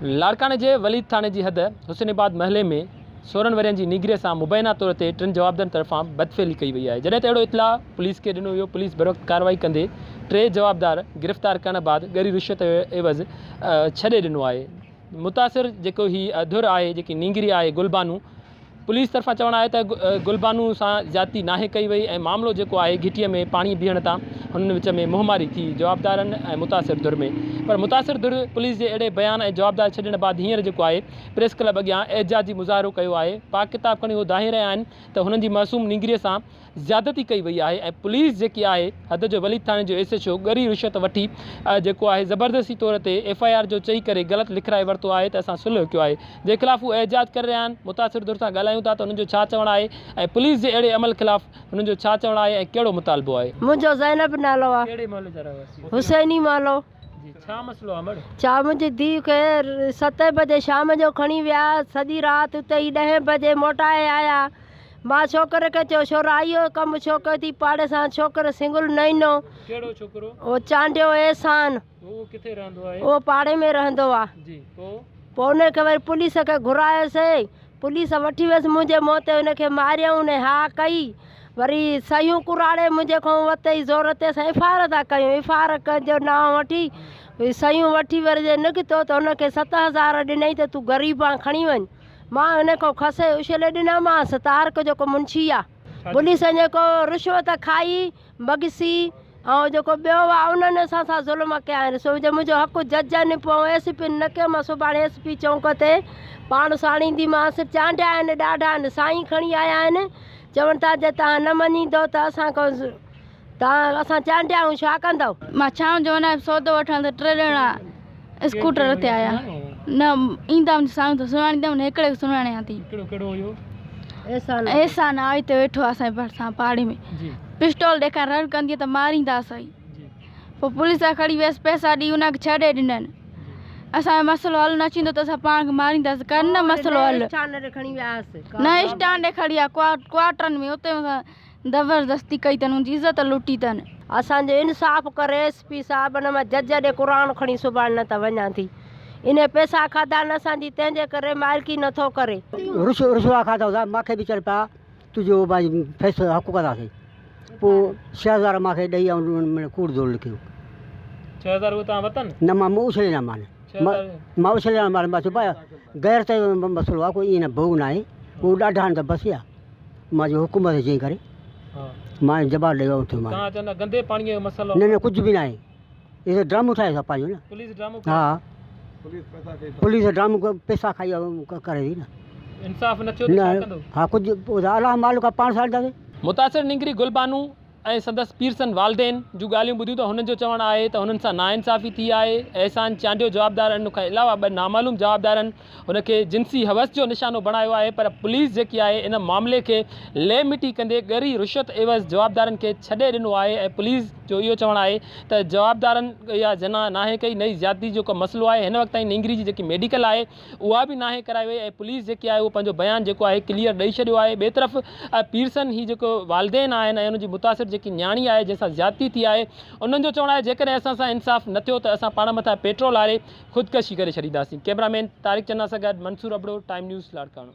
लाड़काने जे वलीद थाने की हद हुसैनाबाद महले में 16 वरियन की निगरे से मुबैना तौर पर 3 जवाबदार तरफा बदफेली कई वही है। जैसे तो इतला पुलिस के दिनों वो पुलिस बर वक्त कार्रवाई कंदे 3 जवाबदार गिरफ्तार करने बाद गरी रिश्वत एवज़ छे दिनों है। मुतासिर जो ही धुर है जी निंगरी है गुलबानू पुलिस तरफा चवण है तो गुलबानू से ज्यादती नाहे कई वही है। मामलो जो है घिटीअ में पानी बीहण ता उन विच में मुहमारी थी जवाबदारन मुतासिर धुर में। पर मुतासिर धुर पुलिस के अड़े बयान जवाबदार छड़न बाद हींअर जो है प्रेस क्लब अग्यां एहजाजी मुज़ाहरो किया है। पाक किताब खणी वो दाहे रहा तो उन्हनि जी मासूम निंगरीअ से ज्यादती कई वही है। पुलिस जी है हद जो वलीद थाने जो SHO गरी रिश्वत वठी जो है ज़बरदस्ती तौर पर FIR जो चई करे गलत लिखराए वरतो है तो असां सुलह किया है जे खिलाफ़ वो एहजाज कर रहा हैं। मुतासिर धुर से ॻाल्हायूं था तो उन्हनि जो छा चवण है, पुलिस के अड़े अमल खिलाफ़ उन्हनि जो छा चवण है, कहिड़ो मुतालबो है। मुझो ज़ैनब नालो आहे। कहिड़े महल जा रहवासी? हुसैनी महलो। जी छा मसलो आहे? छा मुंहिंजी धीउ खे 7 बजे शाम जो खणी विया, सॼी राति उते ई 10 बजे मोटाए आया। मां छोकिरे खे चयो छोरा इहो कमु छो कयो थी पाड़े सां? छोकिरो सिंगुल न ईंदो। कहिड़ो छोकिरो? उहो चांडियो एहसान। वो किथे रहंदो आहे? उहो पाड़े में रहंदो आहे। जी पोइ उनखे वरी पुलिस खे घुरायोसीं। पुलिस वठी वियसि मुंहिंजे मुंहं ते, उनखे मारियऊं। उन हा कई, वरी सयूं कुराड़े मुंहिंजे खां वरितई ज़ोर ते। असां FIR था कयूं। FIR जो नाम वठी सयूं वठी वरी जे निकितो त उनखे 7,000 ॾिनई त तूं ग़रीब आहे खणी वञ। मां हिन खां खसे उछले ॾिनामांसि। तारक जेको मुंशी आहे पुलिस जेको रिश्वत खाई मगसी ऐं जेको ॿियो आहे उन्हनि असां सां ज़ुल्म कया आहिनि। सो जो मुंहिंजो हक़ु जजनि पोइ SP न कयो। मां सुभाणे SP चौंक ते पाण साणींदीमांसि। चांडिया आहिनि ॾाढा आहिनि, साईं खणी आया आहिनि। चवनि था जे तव्हां न मञींदो त असां चांडिया आहियूं, छा कंदव? मां शाम जो वञा सौदो वठण त 3 ॼणा स्कूटर ते आया न ईंदा साईं त सुञाणींदमि हिकिड़े खे सुञाणियां थी। एहसान आई त वेठो आहे असांजे भरिसां पाड़े में। पिस्टोल ॾेखार रन कंदी त मारींदासीं। पोइ पुलिस खड़ी वियसि, पैसा ॾी उनखे छॾे ॾिननि। असांजो मसलो हल न थींदो त असां पाण खे मारींदासीं। कर न मसलो हल। न स्टैंड खड़ी आहे क्वार्टरनि में, उते ज़बरदस्ती कई अथनि, उनजी इज़त लुटी अथनि। असांजो इंसाफ़ करे SP साहिब। न मां जज ॾे क़ुरान खणी सुभाणे न त वञा थी। इन पैसा खाधा न असांजी, तंहिंजे करे मालिकी नथो करे। रुशवा खाधा हुआ। मूंखे बि चल पिया तुंहिंजो भाई फ़ैसिलो हक़ु कंदासीं। पोइ 6,000 मूंखे ॾेई ऐं कूड़ ज़ोर लिखियो। 6,000 वो तव्हां वतन? न मां उछलिया मां उछलिया मां चयो भाई गैर ते मसलो आहे, कोई ईअं न भऊ न आहे। उहो ॾाढा आहिनि त बसि आहे। मां जो हुकूमत जे करे मां जवाबु ॾेई उथियो। मां तव्हां चवंदा गंदे पाणीअ जो मसलो? न कुझु बि न आहे। इहे ड्रामो ठाहे था पंहिंजो न। पुलिस ड्रामो? हा पुलिस ड्रामो पैसा खाई करे थी न। इंसाफ़ न थियो त छा कंदो? हा कुझु अलाह मालिक आहे, पाण साईंदासीं। मुतासिर निंगरी गुलबानू ऐं संदसि पीरसन वालदेन जूं ॻाल्हियूं ॿुधियूं त हुननि जो चवणु आहे त हुननि सां नाइंसाफ़ी थी आहे। एहसान चांडियो जवाबदारनि खां अलावा 2 नामालूम जवाबदारनि हुनखे जिनसी हवस जो निशानो बणायो आहे। पर पुलिस जेकी आहे इन मामले खे ले मिटी कंदे गरी रिश्वत एवज़ जवाबदारनि खे छॾे ॾिनो आहे। ऐं पुलिस जो इहो चवणु आहे त जवाबदारनि या जना नाहे कई। नई ज़्यादती जो मसलो आहे हिन वक़्त ताईं निंगरी जी जेकी मेडिकल आहे उहा बि नाहे कराई वई। ऐं पुलिस जेकी आहे उहो पंहिंजो बयानु जेको आहे क्लियर ॾेई छॾियो आहे। ॿिए तरफ़ पीरसन ही जेको वालदेन आहिनि ऐं उनजी मुतासिर जेकी न्याणी आहे जंहिंसां ज़्यादती थी आहे उन्हनि जो चवणु आहे जेकॾहिं असां सां इंसाफ़ न थियो त असां पाण मथां पेट्रोल आरे ख़ुदकशी करे छॾींदासीं। कैमरामैन तारिक चन्ना सां गॾु मंसूर अबड़ो, टाइम न्यूज़ लाड़काणो।